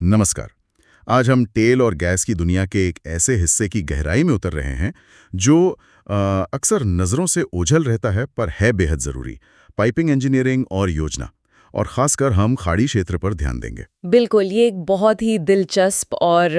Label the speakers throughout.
Speaker 1: नमस्कार। आज हम तेल और गैस की दुनिया के एक ऐसे हिस्से की गहराई में उतर रहे हैं जो अक्सर नज़रों से ओझल रहता है पर है बेहद ज़रूरी। पाइपिंग इंजीनियरिंग और योजना, और ख़ासकर हम खाड़ी क्षेत्र पर ध्यान देंगे।
Speaker 2: बिल्कुल, ये एक बहुत ही दिलचस्प और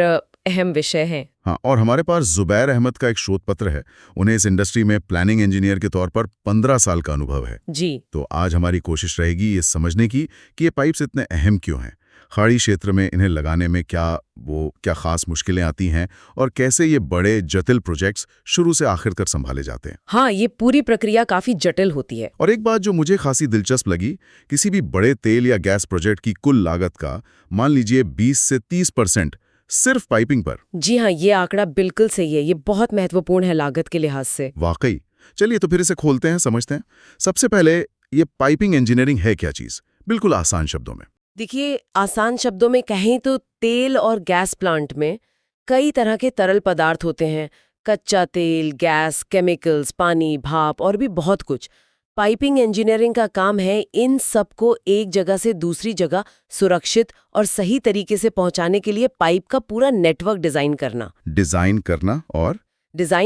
Speaker 2: अहम विषय है।
Speaker 1: हाँ, और हमारे पास ज़ुबैर अहमद का एक शोध पत्र है। उन्हें इस इंडस्ट्री में प्लानिंग इंजीनियर के तौर पर 15 साल का अनुभव है।
Speaker 2: जी।
Speaker 1: तो आज हमारी कोशिश रहेगी ये समझने की कि ये पाइप्स इतने अहम क्यों हैं, खाड़ी क्षेत्र में इन्हें लगाने में क्या खास मुश्किलें आती हैं, और कैसे ये बड़े जटिल प्रोजेक्ट्स शुरू से आखिर तक संभाले जाते हैं।
Speaker 2: हाँ, ये पूरी प्रक्रिया काफी जटिल होती है।
Speaker 1: और एक बात जो मुझे खासी दिलचस्प लगी, किसी भी बड़े तेल या गैस प्रोजेक्ट की कुल लागत का मान लीजिए 20 से 30% सिर्फ पाइपिंग पर।
Speaker 2: जी हाँ, ये आंकड़ा बिल्कुल सही है। ये बहुत महत्वपूर्ण है लागत के लिहाज से।
Speaker 1: वाकई। चलिए तो फिर इसे खोलते हैं, समझते हैं। सबसे पहले, ये पाइपिंग इंजीनियरिंग है क्या चीज, बिल्कुल आसान शब्दों में।
Speaker 2: देखिए, आसान शब्दों में कहें तो तेल और गैस प्लांट में कई तरह के तरल पदार्थ होते हैं। कच्चा तेल, गैस, केमिकल्स, पानी, भाप और भी बहुत कुछ। पाइपिंग इंजीनियरिंग का काम है इन सबको एक जगह से दूसरी जगह सुरक्षित और सही तरीके से पहुंचाने के लिए पाइप का पूरा नेटवर्क डिजाइन करना। डिजाइन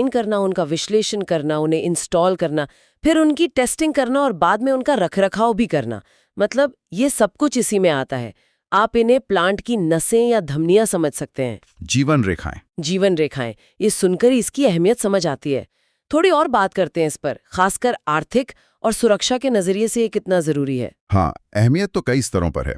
Speaker 2: करना, उनका विश्लेषण करना, उन्हें इंस्टॉल करना, फिर उनकी टेस्टिंग करना और बाद में उनका रखरखाव भी करना। मतलब ये सब कुछ इसी में आता है। आप इन्हें प्लांट की नसें या धमनियां समझ सकते हैं।
Speaker 1: जीवन रेखाएं।
Speaker 2: जीवन रेखाएं, ये सुनकर इसकी अहमियत समझ आती है। थोड़ी और बात करते हैं इस पर, खासकर आर्थिक और सुरक्षा के नजरिए से ये कितना जरूरी है।
Speaker 1: हाँ, अहमियत तो कई स्तरों पर है।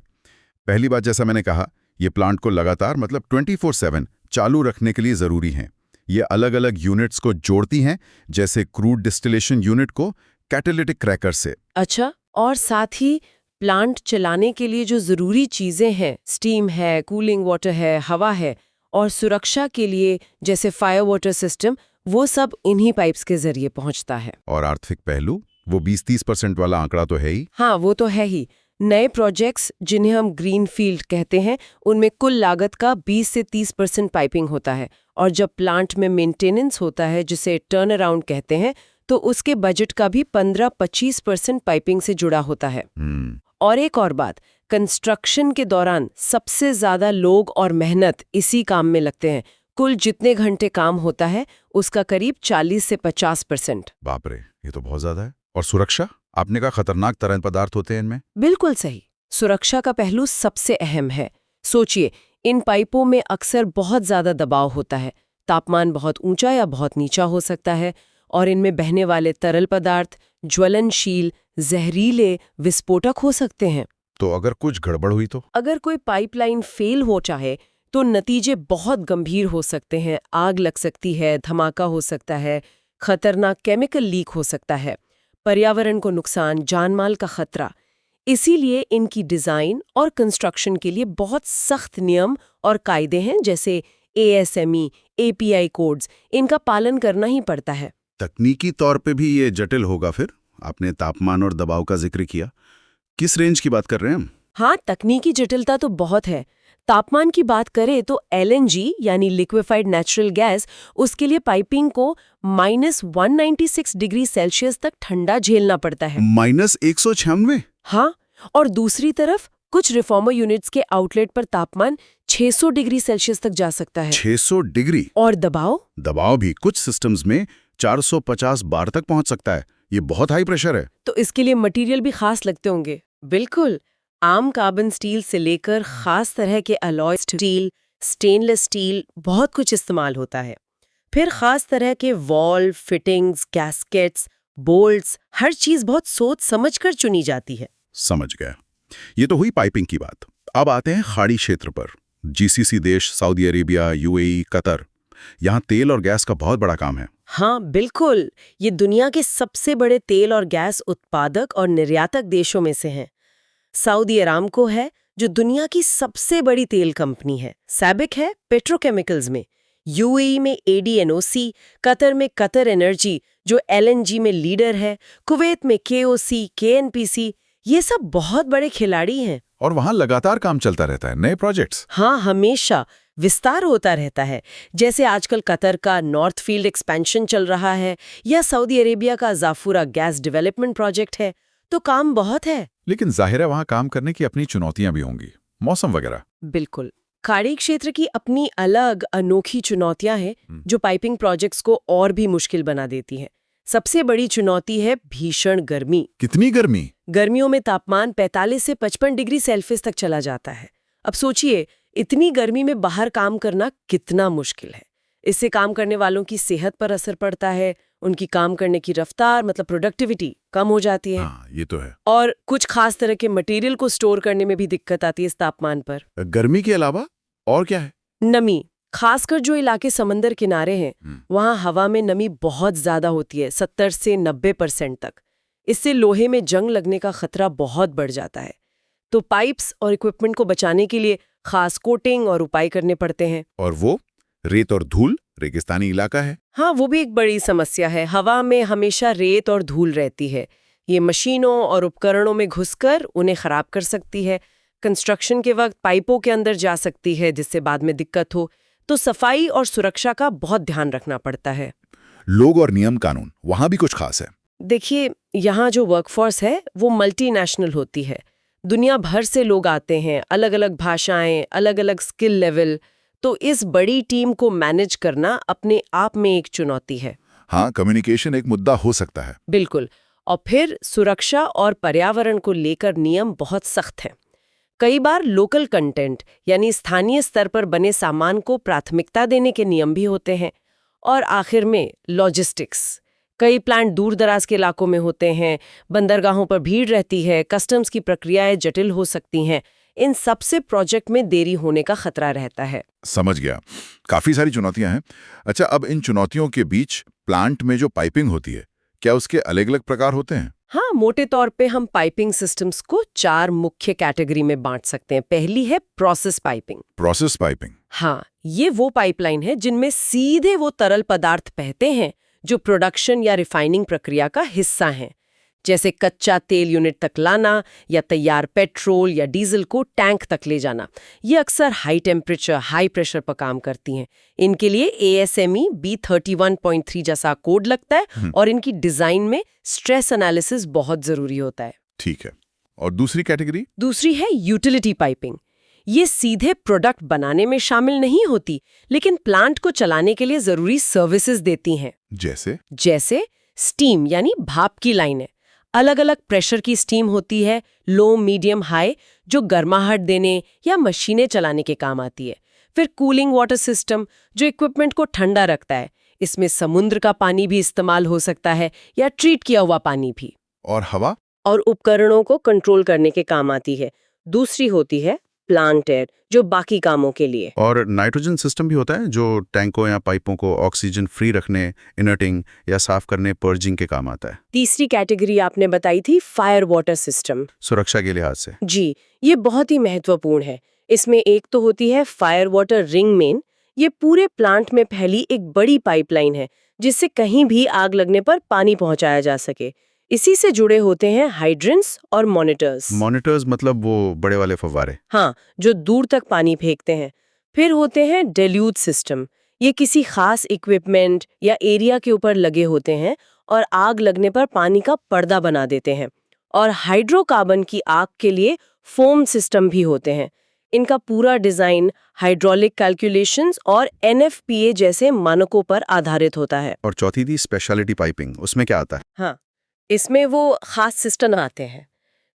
Speaker 1: पहली बात, जैसा मैंने कहा, ये प्लांट को लगातार मतलब 24/7 चालू रखने के लिए जरूरी हैं। ये अलग अलग यूनिट्स को जोड़ती हैं, जैसे क्रूड डिस्टिलेशन यूनिट को कैटालिटिक क्रैकर से।
Speaker 2: अच्छा, और साथ ही प्लांट चलाने के लिए जो जरूरी चीजें हैं, स्टीम है, कूलिंग वाटर है, हवा है, और सुरक्षा के लिए जैसे फायर वाटर सिस्टम, वो सब इन्हीं पाइप्स के जरिए पहुंचता है।
Speaker 1: और आर्थिक पहलू, वो 20-30% वाला आंकड़ा तो है ही।
Speaker 2: हाँ, वो तो है ही। नए प्रोजेक्ट्स जिन्हें हम ग्रीन फील्ड कहते हैं, उनमें कुल लागत का 20 से 30% पाइपिंग होता है। और जब प्लांट में मेंटेनेंस होता है, जिसे टर्न अराउंड कहते हैं, तो उसके बजट का भी 15-25% पाइपिंग से जुड़ा होता है। और एक और बात, कंस्ट्रक्शन के दौरान सबसे ज्यादा लोग और मेहनत इसी काम में लगते हैं। कुल जितने घंटे काम होता है, उसका करीब 40 से 50%।
Speaker 1: बाप रे, ये तो बहुत ज्यादा है। और सुरक्षा, आपने कहा खतरनाक तरल पदार्थ होते हैं इनमें।
Speaker 2: बिल्कुल सही। सुरक्षा का पहलू सबसे अहम है। सोचिए, इन पाइपों में अक्सर बहुत ज्यादा दबाव होता है। तापमान बहुत ऊंचा या बहुत नीचा हो सकता है, और इनमें बहने वाले तरल पदार्थ ज्वलनशील, जहरीले, विस्फोटक हो सकते हैं।
Speaker 1: तो अगर कुछ गड़बड़ हुई तो?
Speaker 2: अगर कोई पाइपलाइन फेल हो चाहे तो नतीजे बहुत गंभीर हो सकते हैं। आग लग सकती है, धमाका हो सकता है, खतरनाक केमिकल लीक हो सकता है, पर्यावरण को नुकसान, जानमाल का खतरा। इसीलिए इनकी डिजाइन और कंस्ट्रक्शन के लिए बहुत सख्त नियम और कायदे हैं, जैसे ASME, API कोड्स। इनका पालन करना ही पड़ता है।
Speaker 1: तकनीकी तौर पे भी ये जटिल होगा फिर। आपने तापमान और दबाव का जिक्र किया, किस रेंज की बात कर रहे हैं हम?
Speaker 2: हाँ, तकनीकी जटिलता तो बहुत है। तापमान की बात करें तो LNG यानी लिक्विफाइड नेचुरल गैस, उसके लिए पाइपिंग को -196 डिग्री सेल्सियस तक ठंडा झेलना पड़ता है।
Speaker 1: -196?
Speaker 2: हाँ, और दूसरी तरफ कुछ रिफॉर्मर यूनिट्स के आउटलेट पर तापमान 600 डिग्री सेल्सियस तक जा सकता है।
Speaker 1: 600 डिग्री?
Speaker 2: और दबाव?
Speaker 1: दबाव भी कुछ सिस्टम्स में 450 बार तक पहुंच सकता है। ये बहुत हाई प्रेशर है।
Speaker 2: तो इसके लिए मटेरियल भी खास लगते होंगे। बिल्कुल, आम कार्बन स्टील से लेकर खास तरह के अलॉय स्टील, स्टेनलेस स्टील, बहुत कुछ इस्तेमाल होता है। फिर खास तरह के वॉल्व, फिटिंग्स, गैस्केट्स, बोल्ट्स, हर चीज बहुत सोच समझकर चुनी जाती है।
Speaker 1: समझ गया। ये तो हुई पाइपिंग की बात। अब आते हैं खाड़ी क्षेत्र पर। GCC देश, सऊदी अरेबिया, UAE, कतर, यहाँ तेल और गैस का बहुत बड़ा काम है।
Speaker 2: हाँ बिल्कुल, ये दुनिया के सबसे बड़े तेल और गैस उत्पादक और निर्यातक देशों में से हैं। सऊदी अरामको है, जो दुनिया की सबसे बड़ी तेल कंपनी है। सैबिक है पेट्रोकेमिकल्स में। UAE में ADNOC, कतर में कतर एनर्जी, जो LNG में लीडर है। कुवैत में KOC, KNPC, ये सब बहुत बड़े खिलाड़ी हैं।
Speaker 1: और वहाँ लगातार काम चलता रहता है, नए प्रोजेक्ट्स।
Speaker 2: हाँ, हमेशा विस्तार होता रहता है। जैसे आजकल कतर का नॉर्थ फील्ड एक्सपेंशन चल रहा है, या सऊदी अरेबिया का जाफूरा गैस डेवलपमेंट प्रोजेक्ट है। तो काम बहुत है।
Speaker 1: लेकिन जाहिर है वहाँ काम करने की अपनी चुनौतियां भी होंगी, मौसम वगैरह।
Speaker 2: बिल्कुल, खाड़ी क्षेत्र की अपनी अलग अनोखी चुनौतियां हैं जो पाइपिंग प्रोजेक्ट्स को और भी मुश्किल बना देती हैं। सबसे बड़ी चुनौती है भीषण गर्मी।
Speaker 1: कितनी गर्मी?
Speaker 2: गर्मियों में तापमान 45 से 55 डिग्री सेल्सियस तक चला जाता है। अब सोचिए, इतनी गर्मी में बाहर काम करना कितना मुश्किल है। इससे काम करने वालों की सेहत पर असर पड़ता है, उनकी काम करने की रफ्तार मतलब प्रोडक्टिविटी कम हो जाती है।
Speaker 1: हाँ, ये तो है।
Speaker 2: और कुछ खास तरह के मटेरियल को स्टोर करने में भी दिक्कत आती है इस तापमान पर।
Speaker 1: गर्मी के अलावा और क्या है?
Speaker 2: नमी, खासकर जो इलाके समंदर किनारे हैं वहाँ हवा में नमी बहुत ज्यादा होती है, 70 से 90% तक। इससे लोहे में जंग लगने का खतरा बहुत बढ़ जाता है। तो पाइप्स और इक्विपमेंट को बचाने के लिए खास कोटिंग और उपाय करने पड़ते हैं।
Speaker 1: और वो रेत और धूल, रेगिस्तानी इलाका है।
Speaker 2: हाँ, वो भी एक बड़ी समस्या है। हवा में हमेशा रेत और धूल रहती है। ये मशीनों और उपकरणों में घुसकर उन्हें खराब कर सकती है। कंस्ट्रक्शन के वक्त पाइपों के अंदर जा सकती है, जिससे बाद में दिक्कत हो। तो सफाई और सुरक्षा का बहुत ध्यान रखना पड़ता है।
Speaker 1: लोग और नियम कानून वहां भी कुछ खास है।
Speaker 2: देखिए, यहाँ जो वर्कफोर्स है वो मल्टीनेशनल होती है। दुनिया भर से लोग आते हैं, अलग अलग भाषाएं, अलग अलग स्किल लेवल। तो इस बड़ी टीम को मैनेज करना अपने आप में एक चुनौती है।
Speaker 1: हाँ, कम्युनिकेशन एक मुद्दा हो सकता है।
Speaker 2: बिल्कुल। और फिर सुरक्षा और पर्यावरण को लेकर नियम बहुत सख्त हैं। कई बार लोकल कंटेंट यानी स्थानीय स्तर पर बने सामान को प्राथमिकता देने के नियम भी होते हैं। और आखिर में लॉजिस्टिक्स। कई प्लांट दूर दराज के इलाकों में होते हैं, बंदरगाहों पर भीड़ रहती है, कस्टम्स की प्रक्रियाएं जटिल हो सकती हैं। इन सब से प्रोजेक्ट में देरी होने का खतरा रहता है।
Speaker 1: समझ गया, काफी सारी चुनौतियां हैं। अच्छा, अब इन चुनौतियों के बीच प्लांट में जो पाइपिंग होती है, क्या उसके अलग अलग प्रकार होते हैं?
Speaker 2: हाँ, मोटे तौर पे हम पाइपिंग सिस्टम्स को 4 मुख्य कैटेगरी में बांट सकते हैं। पहली है प्रोसेस पाइपिंग।
Speaker 1: Process piping?
Speaker 2: हाँ, ये वो पाइपलाइन है जिनमें सीधे वो तरल पदार्थ बहते हैं जो प्रोडक्शन या रिफाइनिंग प्रक्रिया का हिस्सा हैं। जैसे कच्चा तेल यूनिट तक लाना या तैयार पेट्रोल या डीजल को टैंक तक ले जाना। ये अक्सर हाई टेम्परेचर, हाई प्रेशर पर काम करती हैं। इनके लिए ASME B31.3 जैसा कोड लगता है और इनकी डिजाइन में स्ट्रेस एनालिसिस बहुत जरूरी होता है।
Speaker 1: ठीक है। और दूसरी कैटेगरी?
Speaker 2: दूसरी है यूटिलिटी पाइपिंग। ये सीधे प्रोडक्ट बनाने में शामिल नहीं होती, लेकिन प्लांट को चलाने के लिए जरूरी सर्विसेज देती हैं। जैसे स्टीम यानी भाप की लाइनें। अलग अलग प्रेशर की स्टीम होती है, लो, मीडियम, हाई, जो गर्माहट देने या मशीनें चलाने के काम आती है। फिर कूलिंग वाटर सिस्टम, जो इक्विपमेंट को ठंडा रखता है। इसमें समुद्र का पानी भी इस्तेमाल हो सकता है या ट्रीट किया हुआ पानी भी।
Speaker 1: और हवा
Speaker 2: और उपकरणों को कंट्रोल करने के काम आती है। दूसरी होती है प्लांट एयर, जो बाकी कामों के लिए।
Speaker 1: और नाइट्रोजन सिस्टम भी होता है, जो टैंकों या पाइपों को ऑक्सीजन फ्री रखने, इनर्टिंग या साफ करने, पर्जिंग के काम आता है।
Speaker 2: तीसरी कैटेगरी आपने बताई थी फायर वाटर सिस्टम,
Speaker 1: सुरक्षा के लिहाज से।
Speaker 2: जी, ये बहुत ही महत्वपूर्ण है। इसमें एक तो होती है फायर वाटर रिंग मेन। ये पूरे प्लांट में फैली एक बड़ी पाइपलाइन है जिससे कहीं भी आग लगने पर पानी पहुंचाया जा सके। इसी से जुड़े होते हैं हाइड्रेंट्स और मॉनिटर्स।
Speaker 1: मॉनिटर्स मतलब वो बड़े वाले फव्वारे?
Speaker 2: हाँ, जो दूर तक पानी फेंकते हैं। फिर होते हैं डेल्यूज सिस्टम। ये किसी खास इक्विपमेंट या एरिया के ऊपर लगे होते हैं और आग लगने पर पानी का पर्दा बना देते हैं। और हाइड्रोकार्बन की आग के लिए फोम सिस्टम भी होते हैं। इनका पूरा डिजाइन हाइड्रोलिक कैलकुलेशंस और NFPA जैसे मानकों पर आधारित होता है।
Speaker 1: और चौथी थी स्पेशलिटी पाइपिंग, उसमें क्या आता है?
Speaker 2: हाँ, इसमें वो खास सिस्टम आते हैं,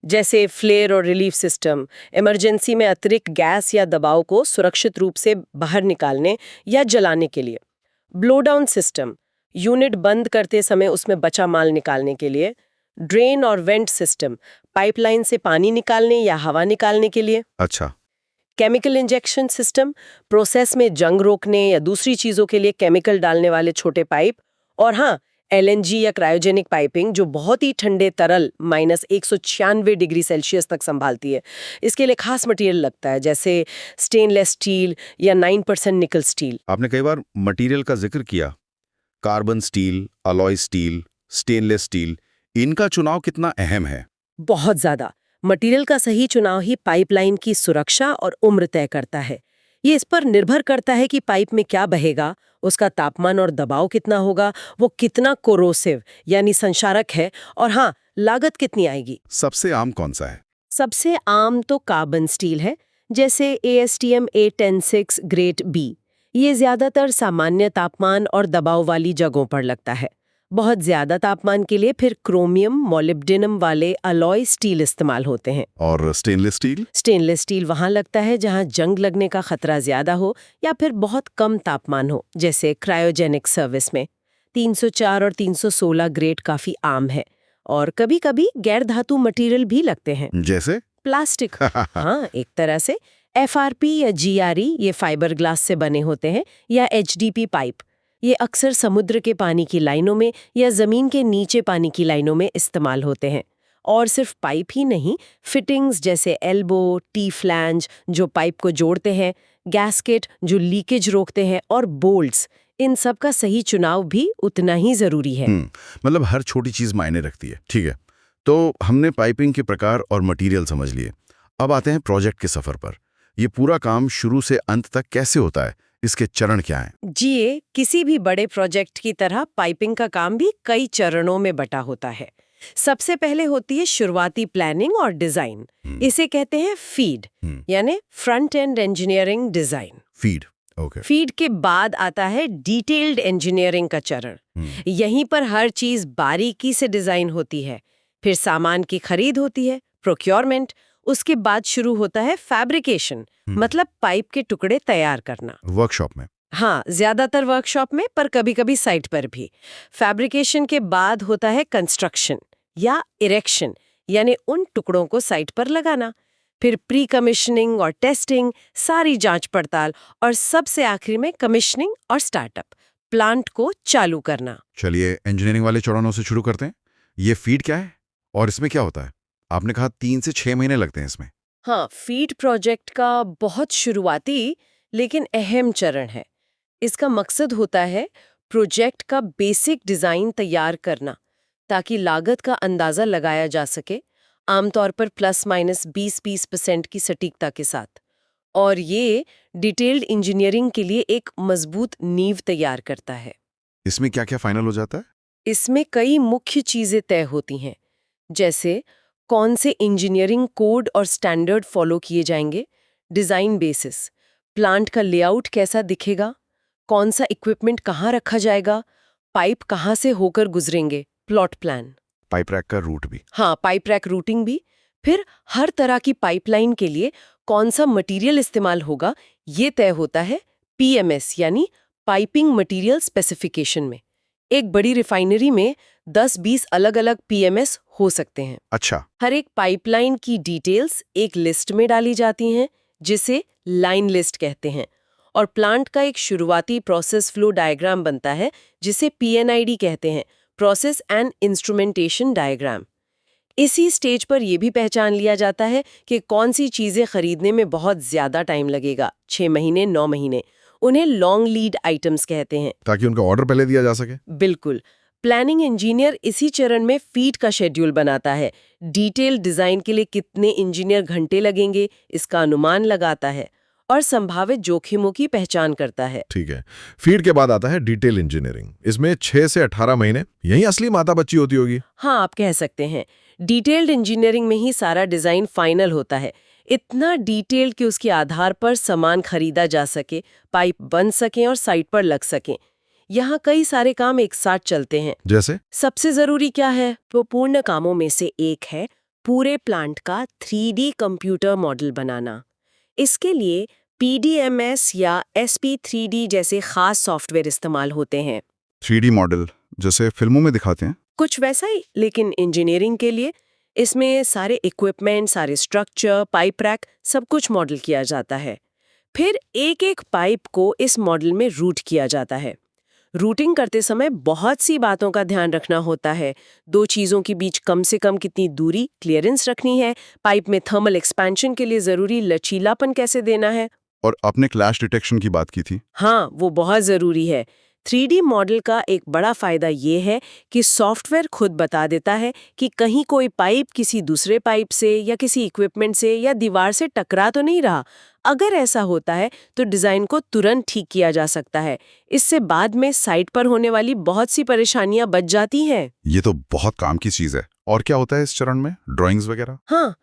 Speaker 2: जैसे फ्लेयर और रिलीफ सिस्टम, इमरजेंसी में अतिरिक्त गैस या दबाव को सुरक्षित रूप से बाहर निकालने या जलाने के लिए। ब्लो डाउन सिस्टम, यूनिट बंद करते समय उसमें बचा माल निकालने के लिए। ड्रेन और वेंट सिस्टम, पाइपलाइन से पानी निकालने या हवा निकालने के लिए।
Speaker 1: अच्छा।
Speaker 2: केमिकल इंजेक्शन सिस्टम, प्रोसेस में जंग रोकने या दूसरी चीजों के लिए केमिकल डालने वाले छोटे पाइप। और हाँ, LNG या क्रायोजेनिक पाइपिंग, जो बहुत ही ठंडे तरल -196 डिग्री सेल्सियस तक संभालती है। इसके लिए खास मटेरियल लगता है, जैसे स्टेनलेस स्टील या 9% निकल स्टील।
Speaker 1: आपने कई बार मटेरियल का जिक्र किया, carbon steel, alloy steel, stainless steel, इनका चुनाव कितना अहम है?
Speaker 2: बहुत ज्यादा। मटेरियल का सही चुनाव ही पाइपलाइन की सुरक्षा और उम्र तय करता है। ये इस पर निर्भर करता है कि पाइप में क्या बहेगा, उसका तापमान और दबाव कितना होगा, वो कितना कोरोसिव यानी संक्षारक है, और हाँ, लागत कितनी आएगी।
Speaker 1: सबसे आम कौन सा है?
Speaker 2: सबसे आम तो कार्बन स्टील है, जैसे ASTM A106 ग्रेड B। ये ज्यादातर सामान्य तापमान और दबाव वाली जगहों पर लगता है। बहुत ज्यादा तापमान के लिए फिर क्रोमियम मोलिब्डेनम वाले अलॉय स्टील इस्तेमाल होते हैं।
Speaker 1: और स्टेनलेस स्टील?
Speaker 2: स्टेनलेस स्टील वहां लगता है जहां जंग लगने का खतरा ज्यादा हो या फिर बहुत कम तापमान हो, जैसे क्रायोजेनिक सर्विस में। 304 और 316 ग्रेड काफी आम है। और कभी-कभी गैर धातु मटेरियल भी लगते हैं,
Speaker 1: जैसे?
Speaker 2: प्लास्टिक। हाँ, एक तरह से FRP या GRE, ये फाइबर ग्लास से बने होते हैं, या HDP पाइप। ये अक्सर समुद्र के पानी की लाइनों में या जमीन के नीचे पानी की लाइनों में इस्तेमाल होते हैं। और सिर्फ पाइप ही नहीं, फिटिंग्स जैसे एल्बो, टी फ्लैंज जो पाइप को जोड़ते हैं, गैस्केट जो लीकेज रोकते हैं, और बोल्ट्स, इन सब का सही चुनाव भी उतना ही जरूरी है।
Speaker 1: मतलब हर छोटी चीज मायने रखती है। ठीक है, तो हमने पाइपिंग के प्रकार और मटेरियल समझ लिए। अब आते हैं प्रोजेक्ट के सफर पर। ये पूरा काम शुरू से अंत तक कैसे होता है? इसके चरण क्या हैं?
Speaker 2: जी, किसी भी बड़े प्रोजेक्ट की तरह पाइपिंग का काम भी कई चरणों में बटा होता है। सबसे पहले होती है शुरुआती प्लानिंग और डिजाइन। इसे कहते हैं फीड, यानी front end engineering design.
Speaker 1: Feed, okay.
Speaker 2: Feed के बाद आता है डिटेल्ड इंजीनियरिंग का चरण। यहीं पर हर चीज बारीकी से डिजाइन होती है। फिर सामान की खरीद होती है, प्रोक्योरमेंट। उसके बाद शुरू होता है फैब्रिकेशन, मतलब पाइप के टुकड़े तैयार करना।
Speaker 1: वर्कशॉप में?
Speaker 2: हाँ, ज्यादातर वर्कशॉप में, पर कभी-कभी साइट पर भी। फैब्रिकेशन के बाद होता है कंस्ट्रक्शन या इरेक्शन, यानी उन टुकड़ों को साइट पर लगाना। फिर प्री कमिश्निंग और टेस्टिंग, सारी जांच पड़ताल, और सबसे आखिर में कमिश्निंग और स्टार्टअप, प्लांट को चालू करना।
Speaker 1: चलिए इंजीनियरिंग वाले चरणों से शुरू करते हैं। ये फीड क्या है और इसमें क्या होता है? आपने कहा 3 से 6 महीने लगते हैं इसमें।
Speaker 2: हाँ, फीड प्रोजेक्ट का बहुत शुरुआती लेकिन अहम चरण है। इसका मकसद होता है प्रोजेक्ट का बेसिक डिजाइन तैयार करना, ताकि लागत का अंदाजा लगाया जा सके, आमतौर पर ±20% की सटीकता के साथ। और ये डिटेल्ड इंजीनियरिंग के लिए एक मजबूत नींव तैयार करता है।
Speaker 1: इसमें क्या क्या फाइनल हो जाता है?
Speaker 2: इसमें कई मुख्य चीजें तय होती हैं, जैसे कौन से इंजीनियरिंग कोड और स्टैंडर्ड फॉलो किए जाएंगे, डिजाइन बेसिस, प्लांट का लेआउट कैसा दिखेगा, कौन सा इक्विपमेंट कहाँ रखा जाएगा, पाइप कहाँ से होकर गुजरेंगे, प्लॉट प्लान।
Speaker 1: पाइप रैक का रूट भी?
Speaker 2: हाँ, पाइप रैक रूटिंग भी। फिर हर तरह की पाइपलाइन के लिए कौन सा मटेरियल इस्तेमाल होगा, ये तय होता है PMS, यानी पाइपिंग मटेरियल स्पेसिफिकेशन में। एक बड़ी रिफाइनरी में 10-20 अलग-अलग PMS हो सकते हैं।
Speaker 1: अच्छा।
Speaker 2: हर एक पाइपलाइन की डिटेल्स एक लिस्ट में डाली जाती हैं, जिसे लाइन लिस्ट कहते हैं। और प्लांट का एक शुरुआती प्रोसेस फ्लो डायग्राम बनता है, जिसे PNID कहते हैं, प्रोसेस एंड इंस्ट्रूमेंटेशन डायग्राम। इसी स्टेज पर यह भी पहचान लिया जाता है कि कौन सी चीजें खरीदने में बहुत ज्यादा टाइम लगेगा, 6 महीने, 9 महीने। उन्हें लॉन्ग लीड आइटम्स कहते हैं,
Speaker 1: ताकि उनका ऑर्डर पहले दिया जा सके।
Speaker 2: बिल्कुल। प्लानिंग इंजीनियर इसी चरण में फीड का शेड्यूल बनाता है। डिटेल डिजाइन के लिए कितने इंजीनियर घंटे लगेंगे, इसका अनुमान लगाता है, और संभावित जोखिमों की पहचान करता है।
Speaker 3: ठीक है। फीड के बाद आता है डिटेल इंजीनियरिंग। इसमें 6 से 18 महीने, यही असली माता बच्ची होती होगी।
Speaker 2: हाँ, आप कह सकते हैं। डिटेल्ड इंजीनियरिंग में ही सारा डिजाइन फाइनल होता है। इतना डिटेल्ड कि उसके आधार पर सामान खरीदा जा सके, पाइप बन सके और साइट पर लग सके। यहाँ कई सारे काम एक साथ चलते हैं।
Speaker 3: जैसे?
Speaker 2: सबसे जरूरी क्या है? वो पूर्ण कामों में से एक है पूरे प्लांट का 3D कंप्यूटर मॉडल बनाना। इसके लिए PDMS या SP3D जैसे खास सॉफ्टवेयर इस्तेमाल होते हैं।
Speaker 1: 3D मॉडल जैसे फिल्मों में दिखाते हैं?
Speaker 2: कुछ वैसा ही, लेकिन इंजीनियरिंग के लिए। इसमें सारे इक्विपमेंट, सारे स्ट्रक्चर, पाइप रैक, सब कुछ मॉडल किया जाता है। फिर एक एक पाइप को इस मॉडल में रूट किया जाता है। रूटिंग करते समय बहुत सी बातों का ध्यान रखना होता है। 2 चीज़ों के बीच कम से कम कितनी दूरी, क्लियरेंस रखनी है, पाइप में थर्मल एक्सपेंशन के लिए ज़रूरी लचीलापन कैसे देना है।
Speaker 1: और आपने क्लैश डिटेक्शन की बात की थी।
Speaker 2: हाँ, वो बहुत ज़रूरी है। 3D मॉडल का एक बड़ा फायदा ये है कि सॉफ्टवेयर खुद बता देता है कि कहीं कोई पाइप किसी दूसरे पाइप से या किसी इक्विपमेंट से या दीवार से टकरा तो नहीं रहा। अगर ऐसा होता है तो डिज़ाइन को तुरंत ठीक किया जा सकता है। इससे बाद में साइट पर होने वाली बहुत सी परेशानियां बच जाती हैं।
Speaker 1: ये तो बहुत काम की चीज है। और क्या होता है इस चरण में? ड्राइंग्स वगैरह?
Speaker 2: हाँ,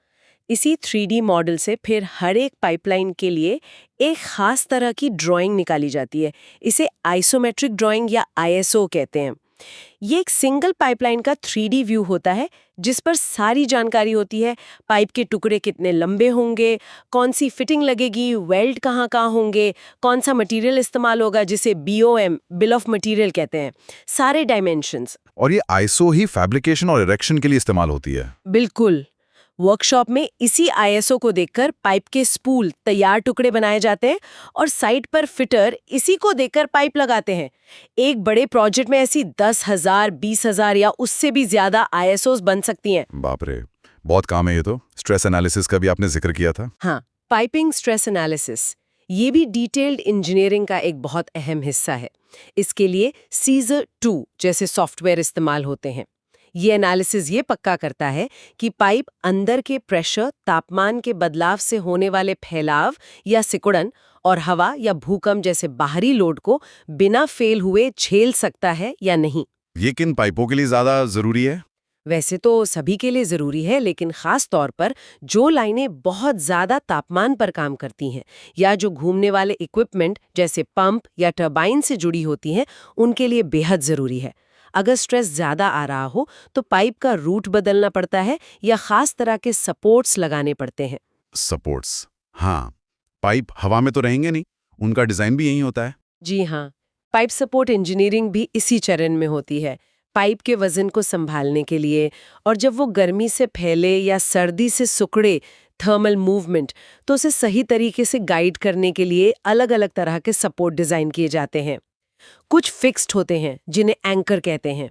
Speaker 2: इसी 3D मॉडल से फिर हर एक पाइपलाइन के लिए एक खास तरह की ड्राइंग निकाली जाती है। इसे आइसोमेट्रिक ड्राइंग या आईएसओ कहते हैं। ये एक सिंगल पाइपलाइन का 3D व्यू होता है जिस पर सारी जानकारी होती है। पाइप के टुकड़े कितने लंबे होंगे, कौन सी फिटिंग लगेगी, वेल्ड कहाँ होंगे, कौन सा मटेरियल इस्तेमाल होगा जिसे BOM बिल ऑफ मटेरियल कहते हैं, सारे डायमेंशंस।
Speaker 3: और ये आईएसओ ही फैब्रिकेशन और इरेक्शन के लिए इस्तेमाल होती है।
Speaker 2: बिल्कुल। वर्कशॉप में इसी आईएसओ को देखकर पाइप के स्पूल तैयार टुकड़े बनाए जाते हैं और साइट पर फिटर इसी को देखकर पाइप लगाते हैं। एक बड़े प्रोजेक्ट में ऐसी 10,000, 20,000 या उससे भी ज्यादा आईएसओस बन सकती हैं।
Speaker 3: बाप रे, बहुत काम है ये तो। स्ट्रेस एनालिसिस का भी आपने जिक्र किया था।
Speaker 2: हाँ, पाइपिंग स्ट्रेस एनालिसिस ये भी डिटेल्ड इंजीनियरिंग का एक बहुत अहम हिस्सा है। इसके लिए सीजर 2 जैसे सॉफ्टवेयर इस्तेमाल होते हैं। ये एनालिसिस ये पक्का करता है कि पाइप अंदर के प्रेशर, तापमान के बदलाव से होने वाले फैलाव या सिकुड़न और हवा या भूकंप जैसे बाहरी लोड को बिना फेल हुए झेल सकता है या नहीं।
Speaker 3: ये किन पाइपों के लिए ज्यादा जरूरी है?
Speaker 2: वैसे तो सभी के लिए जरूरी है, लेकिन खास तौर पर जो लाइनें बहुत ज्यादा तापमान पर काम करती हैं या जो घूमने वाले इक्विपमेंट जैसे पंप या टरबाइन से जुड़ी होती हैं, उनके लिए बेहद जरूरी है। अगर स्ट्रेस ज्यादा आ रहा हो तो पाइप का रूट बदलना पड़ता है या खास तरह के सपोर्ट्स लगाने पड़ते हैं।
Speaker 1: सपोर्ट्स, हाँ। पाइप हवा में तो रहेंगे नहीं, उनका डिजाइन भी यही होता है।
Speaker 2: जी हाँ, पाइप सपोर्ट इंजीनियरिंग भी इसी चरण में होती है। पाइप के वजन को संभालने के लिए और जब वो गर्मी से फैले या सर्दी से सिकुड़े, थर्मल मूवमेंट, तो उसे सही तरीके से गाइड करने के लिए अलग-अलग तरह के सपोर्ट डिजाइन किए जाते हैं। कुछ फिक्स्ड होते हैं जिन्हें एंकर कहते हैं,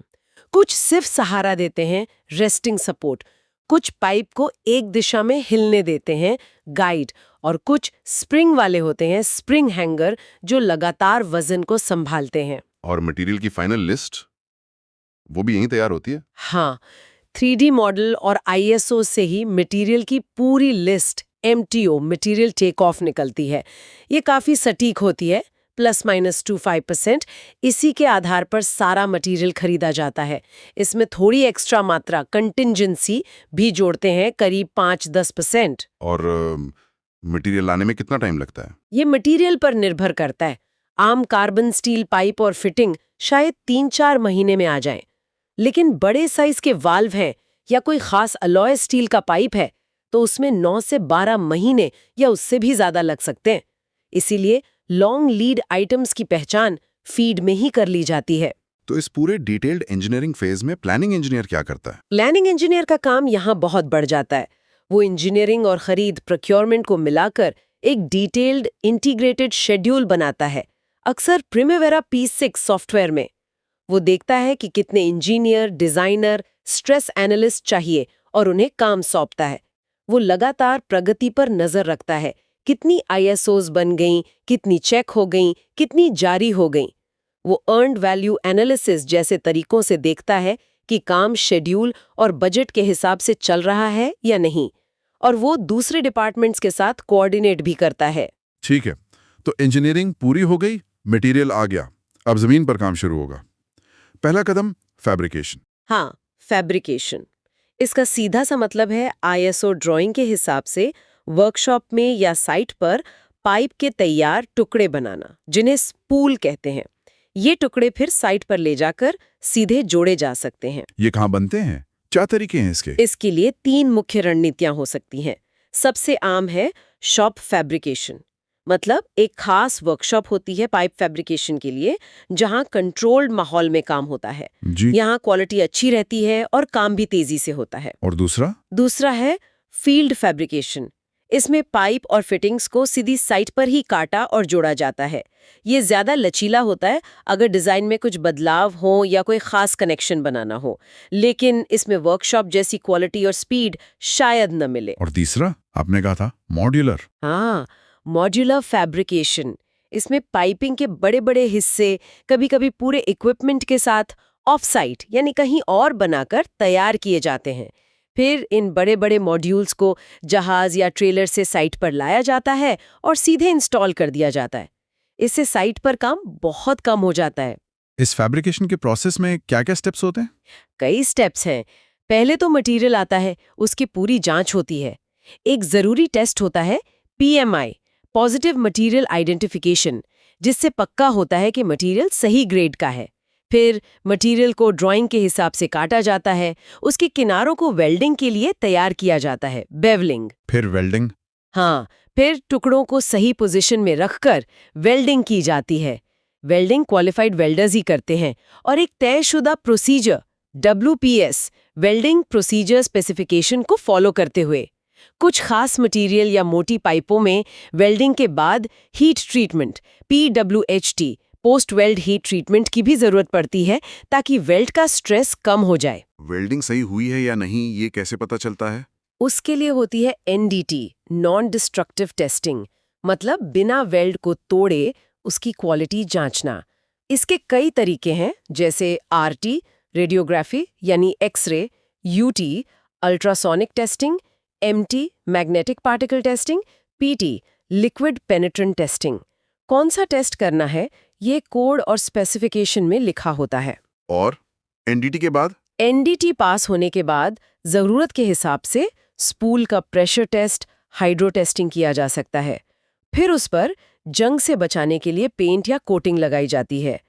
Speaker 2: कुछ सिर्फ सहारा देते हैं रेस्टिंग सपोर्ट, कुछ पाइप को एक दिशा में हिलने देते हैं गाइड, और कुछ स्प्रिंग वाले होते हैं स्प्रिंग हैंगर जो लगातार वजन को संभालते हैं।
Speaker 3: और मटेरियल की फाइनल लिस्ट वो भी यहीं तैयार होती है?
Speaker 2: हाँ, 3D मॉडल और आईएसओ से ही मटेरियल की पूरी list MTO material take off निकलती है। ये काफी सटीक होती है, ±25%। इसी के आधार पर सारा मटेरियल खरीदा जाता है। इसमें थोड़ी एक्स्ट्रा मात्रा कंटिंजेंसी भी जोड़ते हैं, करीब 5-10%।
Speaker 3: और मटेरियल लाने में कितना टाइम लगता है?
Speaker 2: ये मटेरियल पर निर्भर करता है। आम कार्बन स्टील पाइप और फिटिंग शायद 3-4 महीने में आ जाएं, लेकिन बड़े साइज के वाल्व हैं या कोई खास अलॉय स्टील का पाइप है तो उसमें 9 से 12 महीने या उससे भी ज्यादा लग सकते हैं। इसीलिए लॉन्ग लीड आइटम्स की पहचान फीड में ही कर ली जाती है।
Speaker 3: तो इस पूरे डिटेल्ड इंजीनियरिंग फेज में प्लानिंग इंजीनियर क्या करता है?
Speaker 2: प्लानिंग इंजीनियर का काम यहाँ बहुत बढ़ जाता है। वो इंजीनियरिंग और खरीद प्रोक्योरमेंट को मिलाकर एक डिटेल्ड इंटीग्रेटेड शेड्यूल बनाता है, अक्सर प्रिमेवेरा P6 सॉफ्टवेयर में। वो देखता है कि कितने इंजीनियर, डिजाइनर, स्ट्रेस एनालिस्ट चाहिए और उन्हें काम सौंपता है। वो लगातार प्रगति पर नजर रखता है, कितनी ISOs बन गईं, कितनी चेक हो गईं, कितनी जारी हो गईं। वो अर्न्ड वैल्यू एनालिसिस जैसे तरीकों से देखता है कि काम शेड्यूल और बजट के हिसाब से चल रहा है या नहीं, और वो दूसरे डिपार्टमेंट्स के साथ कोऑर्डिनेट भी करता है।
Speaker 3: ठीक है, तो इंजीनियरिंग पूरी हो गई, मटेरियल आ गया, अब जमीन पर काम शुरू होगा। पहला कदम फैब्रिकेशन।
Speaker 2: हाँ, फैब्रिकेशन। इसका सीधा सा मतलब है ISO ड्राइंग के हिसाब से वर्कशॉप में या साइट पर पाइप के तैयार टुकड़े बनाना, जिन्हें स्पूल कहते हैं। ये टुकड़े फिर साइट पर ले जाकर सीधे जोड़े जा सकते हैं।
Speaker 3: ये कहाँ बनते हैं? क्या तरीके हैं इसके?
Speaker 2: इसके लिए 3 मुख्य रणनीतियां हो सकती हैं। सबसे आम है शॉप फैब्रिकेशन, मतलब एक खास वर्कशॉप होती है पाइप फैब्रिकेशन के लिए, जहां कंट्रोल्ड माहौल में काम होता है।
Speaker 3: जी।
Speaker 2: यहाँ क्वालिटी अच्छी रहती है और काम भी तेजी से होता है।
Speaker 3: और दूसरा
Speaker 2: है फील्ड फैब्रिकेशन। इसमें पाइप और फिटिंग्स को सीधी साइट पर ही काटा और जोड़ा जाता है। ये ज्यादा लचीला होता है अगर डिजाइन में कुछ बदलाव हो या कोई खास कनेक्शन बनाना हो, लेकिन इसमें वर्कशॉप जैसी क्वालिटी और स्पीड शायद न मिले।
Speaker 3: और तीसरा आपने कहा था मॉड्यूलर।
Speaker 2: हाँ, मॉड्यूलर फैब्रिकेशन। इसमें पाइपिंग के बड़े बड़े हिस्से कभी-कभी पूरे इक्विपमेंट के साथ ऑफ साइट यानी कहीं और बनाकर तैयार किए जाते हैं। फिर इन बड़े बड़े मॉड्यूल्स को जहाज या ट्रेलर से साइट पर लाया जाता है और सीधे इंस्टॉल कर दिया जाता है। इससे साइट पर काम बहुत कम हो जाता है।
Speaker 3: इस फैब्रिकेशन के प्रोसेस में क्या-क्या स्टेप्स होते हैं?
Speaker 2: कई स्टेप्स हैं। पहले तो मटेरियल आता है, उसकी पूरी जांच होती है। एक जरूरी टेस्ट होता है PMI, पॉजिटिव मटेरियल आइडेंटिफिकेशन, जिससे पक्का होता है कि मटेरियल सही ग्रेड का है। फिर मटेरियल को ड्राइंग के हिसाब से काटा जाता है, उसके किनारों को वेल्डिंग के लिए तैयार किया जाता है, बेवलिंग।
Speaker 3: फिर वेल्डिंग।
Speaker 2: हाँ, फिर टुकड़ों को सही पोजीशन में रखकर वेल्डिंग की जाती है। वेल्डिंग क्वालिफाइड वेल्डर्स ही करते हैं और एक तयशुदा procedure WPS, welding procedure specification को फॉलो करते हुए। कुछ खास मटेरियल या मोटी पाइपों में वेल्डिंग के बाद heat treatment PWHT, post weld heat treatment की भी जरूरत पड़ती है ताकि वेल्ड का स्ट्रेस कम हो जाए।
Speaker 1: वेल्डिंग सही हुई है या नहीं, ये कैसे पता चलता है?
Speaker 2: उसके लिए होती है NDT, नॉन डिस्ट्रक्टिव टेस्टिंग, मतलब बिना वेल्ड को तोड़े उसकी क्वालिटी जांचना। इसके कई तरीके हैं, जैसे RT, रेडियोग्राफी यानी x-ray, UT, ultrasonic testing, MT, magnetic particle testing, PT, liquid penetrant testing. कौन सा टेस्ट करना है, ये कोड और स्पेसिफिकेशन में लिखा होता है।
Speaker 1: और NDT के बाद?
Speaker 2: NDT पास होने के बाद जरूरत के हिसाब से स्पूल का प्रेशर टेस्ट, हाइड्रो टेस्टिंग किया जा सकता है। फिर उस पर जंग से बचाने के लिए पेंट या कोटिंग लगाई जाती है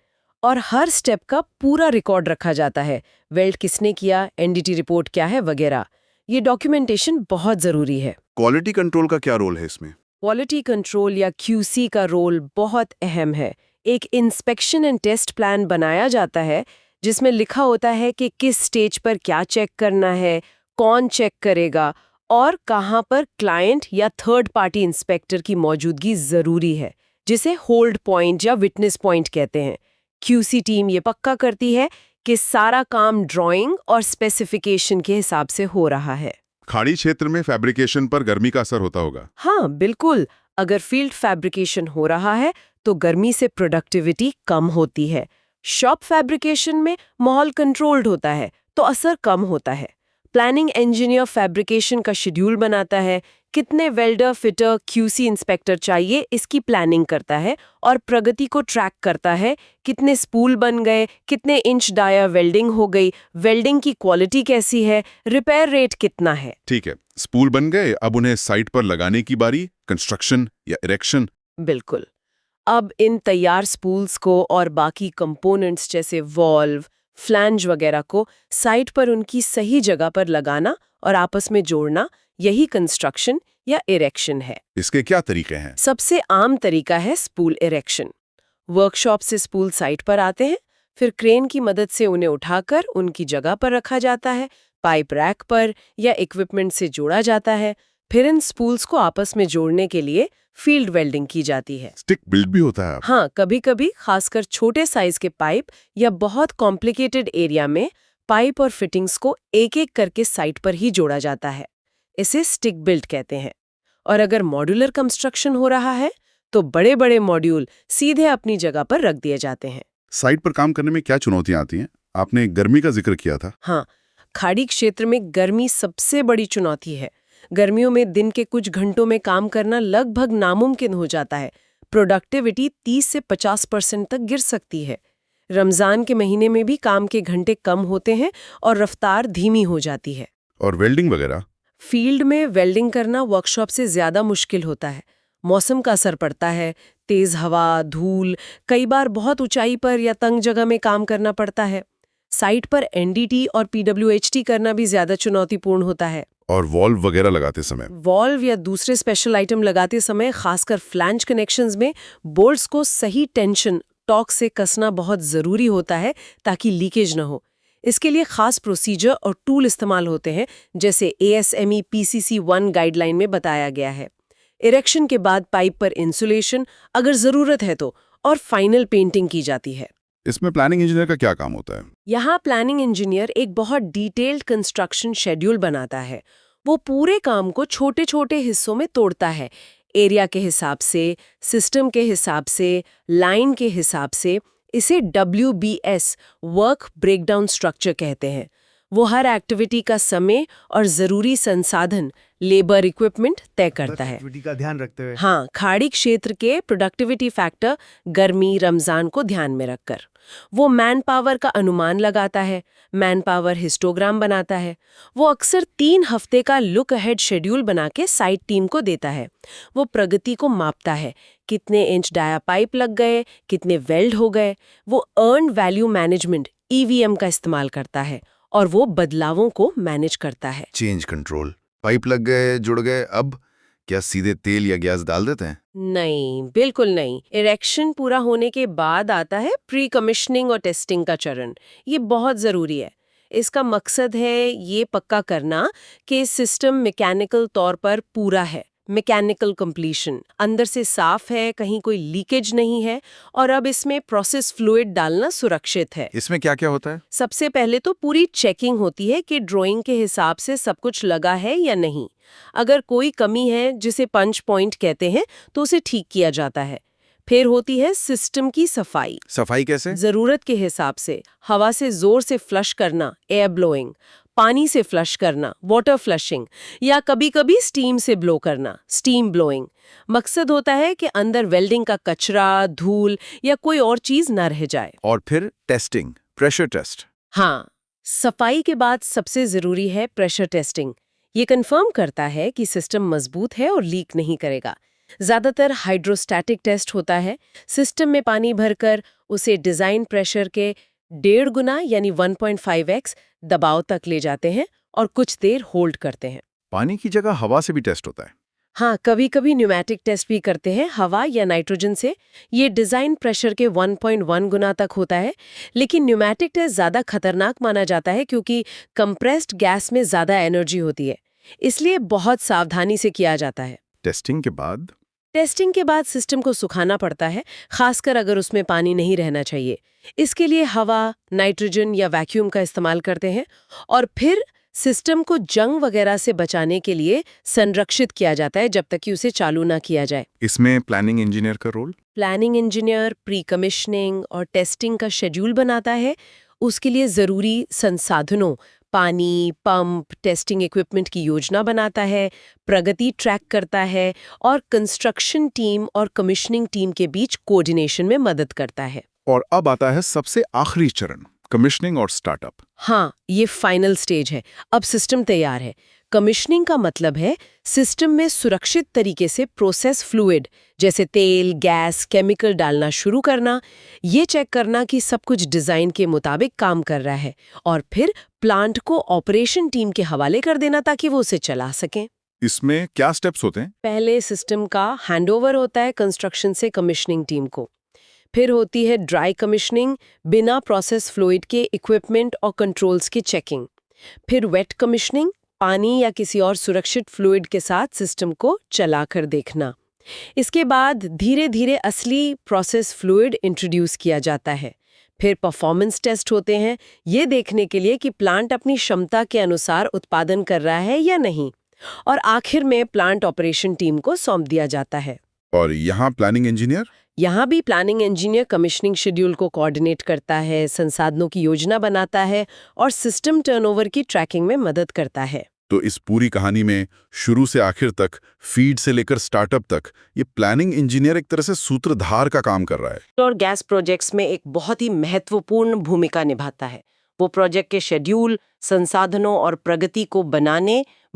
Speaker 2: और हर स्टेप का पूरा रिकॉर्ड रखा जाता है, वेल्ड किसने किया, NDT रिपोर्ट क्या है वगैरह। ये डॉक्यूमेंटेशन बहुत जरूरी है।
Speaker 1: क्वालिटी कंट्रोल का क्या रोल है इसमें?
Speaker 2: क्वालिटी कंट्रोल या QC का रोल बहुत अहम है। एक इंस्पेक्शन एंड टेस्ट प्लान बनाया जाता है जिसमें लिखा होता है कि किस स्टेज पर क्या चेक करना है, कौन चेक करेगा और कहां पर क्लाइंट या थर्ड पार्टी इंस्पेक्टर की मौजूदगी जरूरी है, जिसे होल्ड पॉइंट या विटनेस पॉइंट कहते हैं। QC टीम ये पक्का करती है कि सारा काम ड्राइंग और स्पेसिफिकेशन के हिसाब से हो रहा है।
Speaker 3: खाड़ी क्षेत्र में फैब्रिकेशन पर गर्मी का असर होता होगा।
Speaker 2: हाँ बिल्कुल, अगर फील्ड फैब्रिकेशन हो रहा है तो गर्मी से प्रोडक्टिविटी कम होती है। शॉप फैब्रिकेशन में माहौल कंट्रोल्ड होता है तो असर कम होता है। प्लानिंग इंजीनियर फैब्रिकेशन का शेड्यूल बनाता है, कितने वेल्डर, फिटर, QC इंस्पेक्टर चाहिए इसकी प्लानिंग करता है और प्रगति को ट्रैक करता है, कितने स्पूल बन गए, कितने इंच डाया वेल्डिंग हो गई, वेल्डिंग की क्वालिटी कैसी है, रिपेयर रेट कितना है।
Speaker 3: ठीक है, स्पूल बन गए, अब उन्हें साइट पर लगाने की बारी, कंस्ट्रक्शन या इरेक्शन।
Speaker 2: बिल्कुल। अब इन तैयार स्पूल्स को और बाकी कंपोनेंट्स जैसे वॉल्व, फ्लैंज वगैरह को साइट पर उनकी सही जगह पर लगाना और आपस में जोड़ना, यही कंस्ट्रक्शन या इरेक्शन है।
Speaker 3: इसके क्या तरीके हैं?
Speaker 2: सबसे आम तरीका है स्पूल इरेक्शन। वर्कशॉप से स्पूल साइट पर आते हैं, फिर क्रेन की मदद से उन्हें उठाकर उनकी जगह पर रखा जाता है, पाइप रैक पर या इक्विपमेंट से जोड़ा जाता है। फिर इन स्पूल्स को आपस में जोड़ने के लिए फील्ड वेल्डिंग की जाती है।
Speaker 3: स्टिक बिल्ड भी होता है?
Speaker 2: हाँ, कभी-कभी खासकर छोटे साइज के पाइप या बहुत कॉम्प्लिकेटेड एरिया में पाइप और फिटिंग्स को एक-एक करके साइट पर ही जोड़ा जाता है। इसे स्टिक बिल्ड कहते हैं। और अगर मॉड्यूलर कंस्ट्रक्शन हो रहा है तो बड़े-बड़े मॉड्यूल सीधे अपनी जगह पर रख दिए जाते हैं।
Speaker 3: साइट पर काम करने में क्या चुनौतियां आती हैं? आपने गर्मी का जिक्र किया था।
Speaker 2: हाँ, खाड़ी क्षेत्र में गर्मी सबसे बड़ी चुनौती है। गर्मियों में दिन के कुछ घंटों में काम करना लगभग नामुमकिन हो जाता है। प्रोडक्टिविटी 30 से 50% तक गिर सकती है। रमजान के महीने में भी काम के घंटे कम होते हैं और रफ्तार धीमी हो जाती है।
Speaker 3: और वेल्डिंग वगैरह?
Speaker 2: फील्ड में वेल्डिंग करना वर्कशॉप से ज्यादा मुश्किल होता है। मौसम का असर पड़ता है, तेज हवा, धूल, कई बार बहुत ऊंचाई पर या तंग जगह में काम करना पड़ता है। साइट पर NDT और PWHT करना भी ज्यादा चुनौतीपूर्ण होता है।
Speaker 3: और वॉल्व वगैरह लगाते समय?
Speaker 2: वॉल्व या दूसरे स्पेशल आइटम लगाते समय, खासकर फ्लैंज कनेक्शंस में, बोल्ट्स को सही टेंशन, टॉर्क से कसना बहुत जरूरी होता है ताकि लीकेज न हो। इसके लिए खास प्रोसीजर और टूल इस्तेमाल होते हैं, जैसे ASME PCC1 गाइडलाइन में बताया गया है। इरेक्शन के बाद पाइप पर इंसुलेशन, अगर जरूरत है तो, और फाइनल पेंटिंग की जाती है।
Speaker 3: इसमें प्लानिंग इंजीनियर का क्या काम होता है?
Speaker 2: यहाँ प्लानिंग इंजीनियर एक बहुत डिटेल्ड कंस्ट्रक्शन शेड्यूल बनाता है। वो पूरे काम को छोटे छोटे हिस्सों में तोड़ता है, एरिया के हिसाब से, सिस्टम के हिसाब से, लाइन के हिसाब से। इसे WBS, वर्क ब्रेकडाउन स्ट्रक्चर कहते हैं। वो हर एक्टिविटी का समय और जरूरी संसाधन, लेबर, इक्विपमेंट तय करता है।
Speaker 4: एक्टिविटी का ध्यान रखते हुए।
Speaker 2: हाँ, खाड़ी क्षेत्र के प्रोडक्टिविटी फैक्टर, गर्मी, रमजान को ध्यान में रखकर। वो मैन पावर का अनुमान लगाता है, मैन पावर हिस्टोग्राम बनाता है। वो अक्सर 3 हफ्ते का लुक अहेड शेड्यूल बना के साइट टीम को देता है। वो प्रगति को मापता है, कितने इंच डाया पाइप लग गए, कितने वेल्ड हो गए। वो अर्न वैल्यू मैनेजमेंट EVM का इस्तेमाल करता है और वो बदलावों को मैनेज करता है।
Speaker 4: चेंज कंट्रोल, पाइप लग गए, जुड़ गए, अब क्या सीधे तेल या गैस डाल देते हैं?
Speaker 2: नहीं, बिल्कुल नहीं। इरेक्शन पूरा होने के बाद आता है प्री कमिश्निंग और टेस्टिंग का चरण। ये बहुत ज़रूरी है। इसका मकसद है ये पक्का करना कि सिस्टम मैकेनिकल तौर पर पूरा है, मैकेनिकल कंप्लीशन, अंदर से साफ है, कहीं कोई लीकेज नहीं है और अब इसमें प्रोसेस फ्लूइड डालना सुरक्षित है।
Speaker 4: इसमें क्या क्या होता है?
Speaker 2: सबसे पहले तो पूरी चेकिंग होती है कि ड्राइंग के हिसाब से सब कुछ लगा है या नहीं। अगर कोई कमी है, जिसे पंच पॉइंट कहते हैं, तो उसे ठीक किया जाता है। फिर होती है सिस्टम की सफाई।
Speaker 4: सफाई कैसे?
Speaker 2: जरूरत के हिसाब से हवा से जोर से फ्लश करना, एयर ब्लोइंग, पानी से फ्लश करना, वाटर फ्लशिंग, या कभी-कभी स्टीम से ब्लो करना, स्टीम ब्लोइंग। मकसद होता है कि अंदर वेल्डिंग का कचरा, धूल या कोई और चीज न रह जाए।
Speaker 4: और फिर टेस्टिंग, प्रेशर टेस्ट।
Speaker 2: हाँ, सफाई के बाद सबसे जरूरी है प्रेशर टेस्टिंग। ये कंफर्म करता है कि सिस्टम मजबूत है और लीक नहीं करेगा। ज्यादातर हाइड्रोस्टैटिक टेस्ट होता है। सिस्टम में पानी भरकर उसे डिजाइन प्रेशर के 1.5 गुना यानी 1.5x दबाव तक ले जाते हैं और कुछ देर होल्ड करते हैं।
Speaker 4: पानी की जगह हवा से भी टेस्ट होता है?
Speaker 2: हाँ, कभी-कभी न्यूमेटिक टेस्ट भी करते हैं, हवा या नाइट्रोजन से। ये डिजाइन प्रेशर के 1.1 गुना तक होता है, लेकिन न्यूमेटिक टेस्ट ज्यादा खतरनाक माना जाता है क्योंकि कंप्रेस्ड गैस में ज्यादा एनर्जी होती है, इसलिए बहुत सावधानी से किया जाता है।
Speaker 4: टेस्टिंग के बाद?
Speaker 2: टेस्टिंग के बाद सिस्टम को सुखाना पड़ता है, खासकर अगर उसमें पानी नहीं रहना चाहिए। इसके लिए हवा, नाइट्रोजन या वैक्यूम का इस्तेमाल करते हैं और फिर सिस्टम को जंग वगैरह से बचाने के लिए संरक्षित किया जाता है जब तक कि उसे चालू ना किया जाए।
Speaker 4: इसमें प्लानिंग इंजीनियर का role?
Speaker 2: Planning engineer pre commissioning और टेस्टिंग का शेड्यूल बनाता है। उसके लिए ज़रूरी संसाधनों, पानी, पंप, टेस्टिंग इक्विपमेंट की योजना बनाता है, प्रगति ट्रैक करता है और कंस्ट्रक्शन टीम और कमिश्निंग टीम के बीच कोऑर्डिनेशन में मदद करता है।
Speaker 3: और अब आता है सबसे आखिरी चरण, कमिश्निंग और स्टार्टअप।
Speaker 2: हाँ, ये फाइनल स्टेज है। अब सिस्टम तैयार है। कमिश्निंग का मतलब है सिस्टम में सुरक्षित तरीके से प्रोसेस फ्लूइड जैसे तेल, गैस, केमिकल डालना शुरू करना, ये चेक करना कि सब कुछ डिजाइन के मुताबिक काम कर रहा है और फिर प्लांट को ऑपरेशन टीम के हवाले कर देना ताकि वो उसे चला सकें।
Speaker 3: इसमें क्या स्टेप्स होते हैं?
Speaker 2: पहले सिस्टम का हैंडओवर होता है कंस्ट्रक्शन से कमिश्निंग टीम को। फिर होती है ड्राई कमिश्निंग, बिना प्रोसेस फ्लूइड के इक्विपमेंट और कंट्रोल्स की चेकिंग। फिर वेट कमिश्निंग, पानी या किसी और सुरक्षित फ्लूइड के साथ सिस्टम को चलाकर देखना। इसके बाद धीरे धीरे असली प्रोसेस फ्लूइड इंट्रोड्यूस किया जाता है। फिर परफॉर्मेंस टेस्ट होते हैं, ये देखने के लिए कि प्लांट अपनी क्षमता के अनुसार उत्पादन कर रहा है या नहीं। और आखिर में प्लांट ऑपरेशन टीम को सौंप दिया जाता है।
Speaker 3: और यहाँ प्लानिंग इंजीनियर?
Speaker 2: यहाँ भी प्लानिंग इंजीनियर कमिश्निंग शेड्यूल को कोऑर्डिनेट करता है, संसाधनों की योजना बनाता है और सिस्टम टर्नओवर की ट्रैकिंग में मदद करता है।
Speaker 3: तो इस पूरी कहानी में शुरू से आखिर तक, फीड से लेकर स्टार्टअप तक, ये प्लानिंग इंजीनियर एक तरह से सूत्रधार का काम कर रहा है।
Speaker 2: और गैस प्रोजेक्ट्स में एक बहुत ही महत्वपूर्ण भूमिका निभाता है। वो प्रोजेक्ट के शेड्यूल, संसाधनों और प्रगति को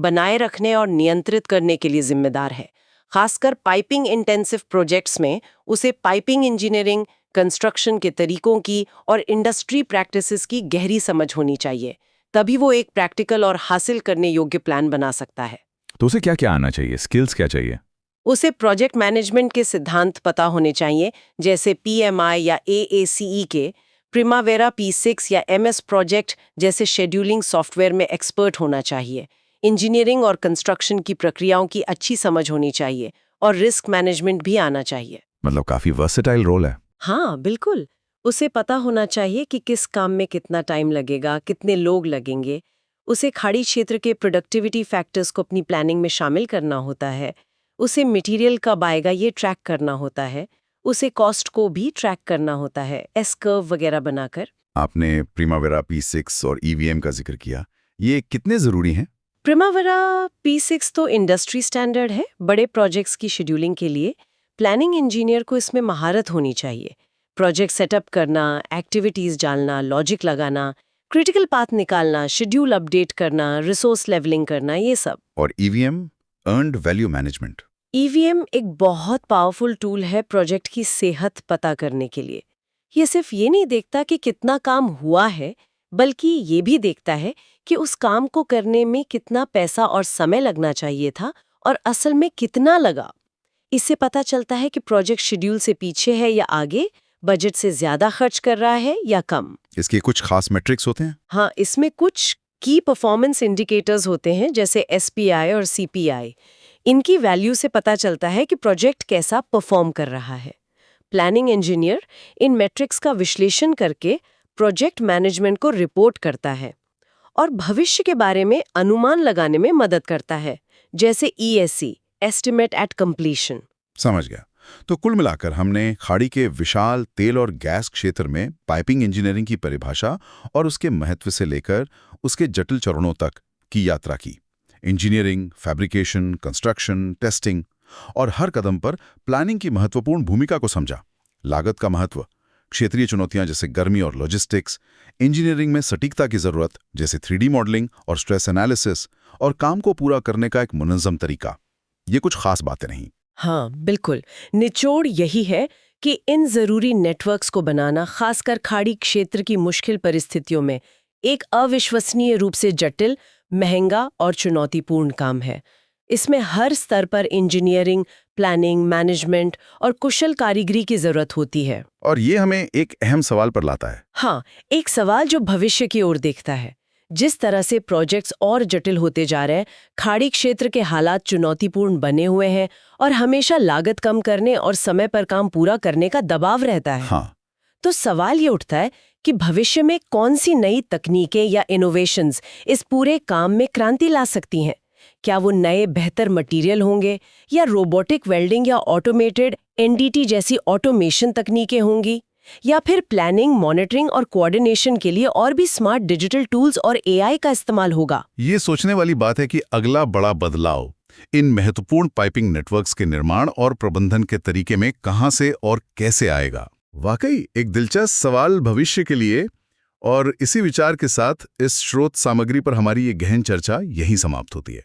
Speaker 2: बनाए रखने और नियंत्रित करने के लिए जिम्मेदार है। खासकर पाइपिंग इंटेंसिव प्रोजेक्ट्स में उसे पाइपिंग इंजीनियरिंग, कंस्ट्रक्शन के तरीकों की और इंडस्ट्री प्रैक्टिसेस की गहरी समझ होनी चाहिए। तभी वो एक प्रैक्टिकल और हासिल करने योग्य प्लान बना सकता है।
Speaker 5: तो उसे क्या क्या आना चाहिए, स्किल्स क्या चाहिए?
Speaker 2: उसे प्रोजेक्ट मैनेजमेंट के सिद्धांत पता होने चाहिए, जैसे PMI या AACE के, प्रिमावेरा P6 या MS प्रोजेक्ट जैसे शेड्यूलिंग सॉफ्टवेयर में एक्सपर्ट होना चाहिए। इंजीनियरिंग और कंस्ट्रक्शन की प्रक्रियाओं की अच्छी समझ होनी चाहिए और रिस्क मैनेजमेंट भी आना चाहिए।
Speaker 5: मतलब काफी वर्सेटाइल रोल है।
Speaker 2: हाँ, बिल्कुल। उसे पता होना चाहिए कि किस काम में कितना टाइम लगेगा, कितने लोग लगेंगे। उसे खाड़ी क्षेत्र के प्रोडक्टिविटी फैक्टर्स को अपनी प्लानिंग में शामिल करना होता है। उसे मटेरियल कब आएगा ये ट्रैक करना होता है। उसे कॉस्ट को भी ट्रैक करना होता है, एस कर्व वगैरह बनाकर।
Speaker 4: आपने प्रिमावेरा P6 और EVM का जिक्र किया, ये कितने जरूरी हैं?
Speaker 2: प्रिमावेरा P6 तो इंडस्ट्री स्टैंडर्ड है बड़े प्रोजेक्ट्स की शेड्यूलिंग के लिए। प्लानिंग इंजीनियर को इसमें महारत होनी चाहिए। प्रोजेक्ट सेटअप करना, एक्टिविटीज डालना, लॉजिक लगाना, क्रिटिकल पाथ निकालना, शेड्यूल अपडेट करना, रिसोर्स लेवलिंग करना, ये सब।
Speaker 4: और EVM, earned value management.
Speaker 2: EVM एक बहुत पावरफुल टूल है प्रोजेक्ट की सेहत पता करने के लिए। ये सिर्फ ये नहीं देखता कि कितना काम हुआ है, बल्कि ये भी देखता है कि उस काम को करने में कितना पैसा और समय लगना चाहिए था और असल में कितना लगा। इससे पता चलता है कि प्रोजेक्ट शेड्यूल से पीछे है या आगे, बजट से ज्यादा खर्च कर रहा है या कम।
Speaker 4: इसके कुछ खास मेट्रिक्स होते हैं?
Speaker 2: हाँ, इसमें कुछ की परफॉर्मेंस इंडिकेटर्स होते हैं, जैसे SPI और CPI। इनकी वैल्यू से पता चलता है कि प्रोजेक्ट कैसा परफॉर्म कर रहा है। प्लानिंग इंजीनियर इन मैट्रिक्स का विश्लेषण करके प्रोजेक्ट मैनेजमेंट को रिपोर्ट करता है और भविष्य के बारे में अनुमान लगाने में मदद करता है, जैसे ESC, एस्टिमेट एट कंप्लीशन।
Speaker 3: समझ गया। तो कुल मिलाकर हमने खाड़ी के विशाल तेल और गैस क्षेत्र में पाइपिंग इंजीनियरिंग की परिभाषा और उसके महत्व से लेकर उसके जटिल चरणों तक की यात्रा की। इंजीनियरिंग, फैब्रिकेशन, कंस्ट्रक्शन, टेस्टिंग और हर कदम पर प्लानिंग की महत्वपूर्ण भूमिका को समझा। लागत का महत्व, क्षेत्रीय चुनौतियां जैसे गर्मी और लॉजिस्टिक्स, इंजीनियरिंग में सटीकता की जरूरत जैसे 3D मॉडलिंग और स्ट्रेस एनालिसिस, और काम को पूरा करने का एक मुनज़्ज़म तरीका। ये कुछ खास बातें नहीं।
Speaker 2: हाँ, बिल्कुल। निचोड़ यही है कि इन जरूरी नेटवर्क्स को बनाना, खासकर खाड़ी क्षेत्र की मुश्किल परिस्थितियों में, एक अविश्वसनीय रूप से जटिल, महंगा और चुनौतीपूर्ण काम है। इसमें हर स्तर पर इंजीनियरिंग, प्लानिंग, मैनेजमेंट और कुशल कारीगरी की जरूरत होती है।
Speaker 3: और ये हमें एक अहम सवाल पर लाता है।
Speaker 2: हाँ, एक सवाल जो भविष्य की ओर देखता है। जिस तरह से प्रोजेक्ट्स और जटिल होते जा रहे हैं, खाड़ी क्षेत्र के हालात चुनौतीपूर्ण बने हुए हैं और हमेशा लागत कम करने और समय पर काम पूरा करने का दबाव रहता है।
Speaker 3: हाँ,
Speaker 2: तो सवाल ये उठता है कि भविष्य में कौन सी नई तकनीकें या इनोवेशंस इस पूरे काम में क्रांति ला सकती हैं? क्या वो नए बेहतर मटेरियल होंगे, या रोबोटिक वेल्डिंग या ऑटोमेटेड NDT जैसी ऑटोमेशन तकनीकें होंगी, या फिर प्लानिंग, मॉनिटरिंग और कोऑर्डिनेशन के लिए और भी स्मार्ट डिजिटल टूल्स और AI का इस्तेमाल होगा?
Speaker 3: ये सोचने वाली बात है कि अगला बड़ा बदलाव इन महत्वपूर्ण पाइपिंग नेटवर्क्स के निर्माण और प्रबंधन के तरीके में कहां से और कैसे आएगा। वाकई एक दिलचस्प सवाल भविष्य के लिए। और इसी विचार के साथ इस स्रोत सामग्री पर हमारी ये गहन चर्चा यहीं समाप्त होती है।